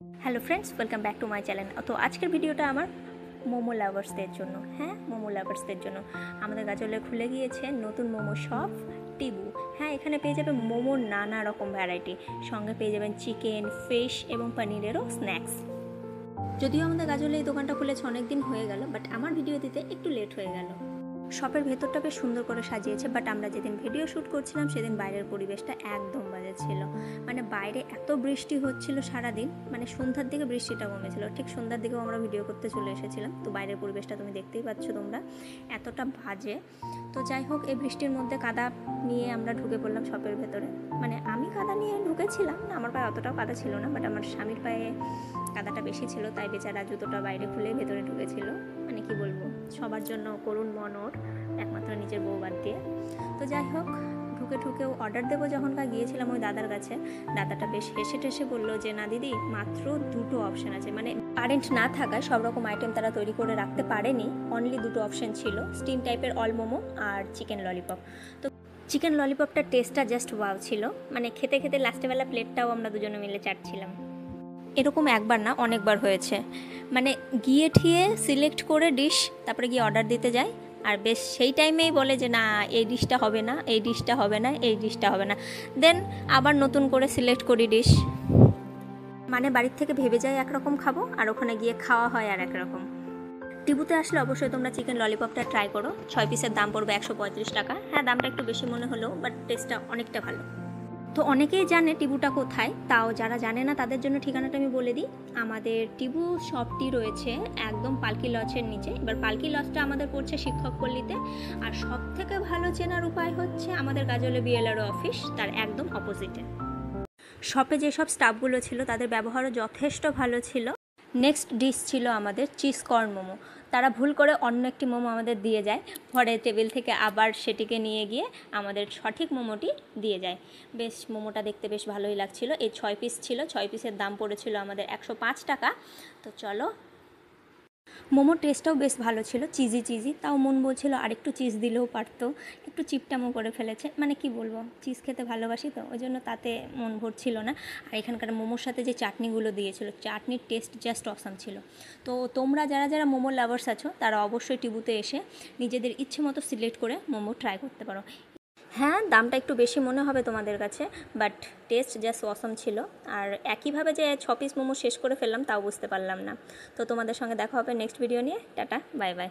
Hello friends, welcome back to my channel. তো আজকের ভিডিওটা আমার মোমো লাভার্সদের জন্য। হ্যাঁ, মোমো লাভার্সদের জন্য আমাদের গাজলে খুলে গিয়েছে নতুন মোমো শপ টিবু। হ্যাঁ, এখানে পেয়ে যাবে মোমোর নানা রকম ভ্যারাইটি, সঙ্গে পেয়ে যাবেন চিকেন, ফিশ এবং পনিরেরও স্ন্যাক্স। যদিও আমাদের গাজলে এই দোকানটা খুলেছে অনেক দিন হয়ে গেল, বাট আমার ভিডিও দিতে একটু লেট হয়ে গেল। শপের ভেতরটা বেশ সুন্দর করে সাজিয়েছে, বাট আমরা যেদিন ভিডিও শ্যুট করছিলাম সেদিন বাইরের পরিবেশটা একদম বাজে ছিল। মানে বাইরে এত বৃষ্টি হচ্ছিল সারাদিন, মানে সন্ধ্যার দিকে বৃষ্টিটা কমেছিল, ঠিক সন্ধ্যার দিকেও আমরা ভিডিও করতে চলে এসেছিলাম। তো বাইরের পরিবেশটা তুমি দেখতেই পাচ্ছ তোমরা, এতটা বাজে। তো যাই হোক, এই বৃষ্টির মধ্যে কাদা নিয়ে আমরা ঢুকে পড়লাম শপের ভেতরে। মানে আমি কাদা নিয়ে ঢুকেছিলাম না, আমার পায়ে অতটাও কাদা ছিল না, বাট আমার স্বামীর পায়ে কাদাটা বেশি ছিল, তাই বেচারা জুতোটা বাইরে খুলে ভেতরে ঢুকেছিল। মানে কি বলবো, সবার জন্য করুণ মন ওর, একমাত্র নিজের বউ বাদ দিয়ে। তো যাই হোক, ঢুকেও অর্ডার দেবো যখনকার গিয়েছিলাম ওই দাদার কাছে, দাদাটা বেশ হেসে টেসে বললো যে না দিদি, মাত্র দুটো অপশান আছে। মানে কারেন্ট না থাকায় সব রকম আইটেম তারা তৈরি করে রাখতে পারেনি, অনলি দুটো অপশান ছিল, স্টিম টাইপের অল মোমো আর চিকেন ললিপপ। তো চিকেন ললিপপটার টেস্টটা জাস্ট ওয়াও ছিল। মানে খেতে খেতে লাস্টেবেলা প্লেটটাও আমরা দুজনে মিলে চাটছিলাম। এরকম একবার না, অনেকবার হয়েছে। মানে গিয়ে ঠিয়ে সিলেক্ট করে ডিশ, তারপরে গিয়ে অর্ডার দিতে যাই, আর বেশ সেই টাইমেই বলে যে না এই ডিশটা হবে না, এই ডিশটা হবে না, এই ডিশটা হবে না। দেন আবার নতুন করে সিলেক্ট করি ডিশ। মানে বাড়ির থেকে ভেবে যাই একরকম খাবো, আর ওখানে গিয়ে খাওয়া হয় আর একরকম। টিবুতে আসলে অবশ্যই তোমরা চিকেন ললিপপটা ট্রাই করো। 6 পিসের দাম পড়বে 135 টাকা। হ্যাঁ, দামটা একটু বেশি মনে হলেও বাট টেস্টটা অনেকটা ভালো। তো অনেকেই জানে টিবুটা কোথায়, তাও যারা জানে না তাদের জন্য ঠিকানাটা আমি বলে দিই। আমাদের টিবু শপটি রয়েছে একদম পালকি লজের নিচে। এবার পালকি লজটা আমাদের পড়ছে শিক্ষকপল্লীতে, আর সব থেকে ভালো চেনার উপায় হচ্ছে আমাদের গাজলে বিএলআরও অফিস, তার একদম অপোজিটে। শপে যেসব স্টাফগুলো ছিল তাদের ব্যবহারও যথেষ্ট ভালো ছিল। নেক্সট ডিশ ছিল আমাদের চিজ কর্ন মোমো। তারা ভুল করে অন্য একটি মোমো আমাদের দিয়ে যায়, পরে টেবিল থেকে আবার সেটিকে নিয়ে গিয়ে আমাদের সঠিক মোমোটি দিয়ে যায়। বেশ মোমোটা দেখতে বেশ ভালোই লাগছিল। এই 6 পিস ছিল, 6 পিসের দাম পড়েছিল আমাদের 105 টাকা। তো চলো, মোমোর টেস্টটাও বেশ ভালো ছিল, চিজি, তাও মন বলছিল আরেকটু চিজ দিলেও পারতো, একটু চিপটামো করে ফেলেছে। মানে কি বলবো, চিজ খেতে ভালোবাসি তো, ওই জন্য তাতে মন ভরছিল না। আর এখানকার মোমোর সাথে যে চাটনিগুলো দিয়েছিল, চাটনির টেস্ট জাস্ট অসাম ছিল। তো তোমরা যারা যারা মোমোর লাভার্স আছো তারা অবশ্যই টিবুতে এসে নিজেদের ইচ্ছে মতো সিলেক্ট করে মোমো ট্রাই করতে পারো। হ্যাঁ, দামটা একটু বেশি মনে হবে তোমাদের কাছে, বাট টেস্ট জাস্ট অসম ছিল। আর একইভাবে যে 6 পিস মোমো শেষ করে ফেললাম তাও বুঝতে পারলাম না। তো তোমাদের সঙ্গে দেখা হবে নেক্সট ভিডিও নিয়ে। Tata, bye bye.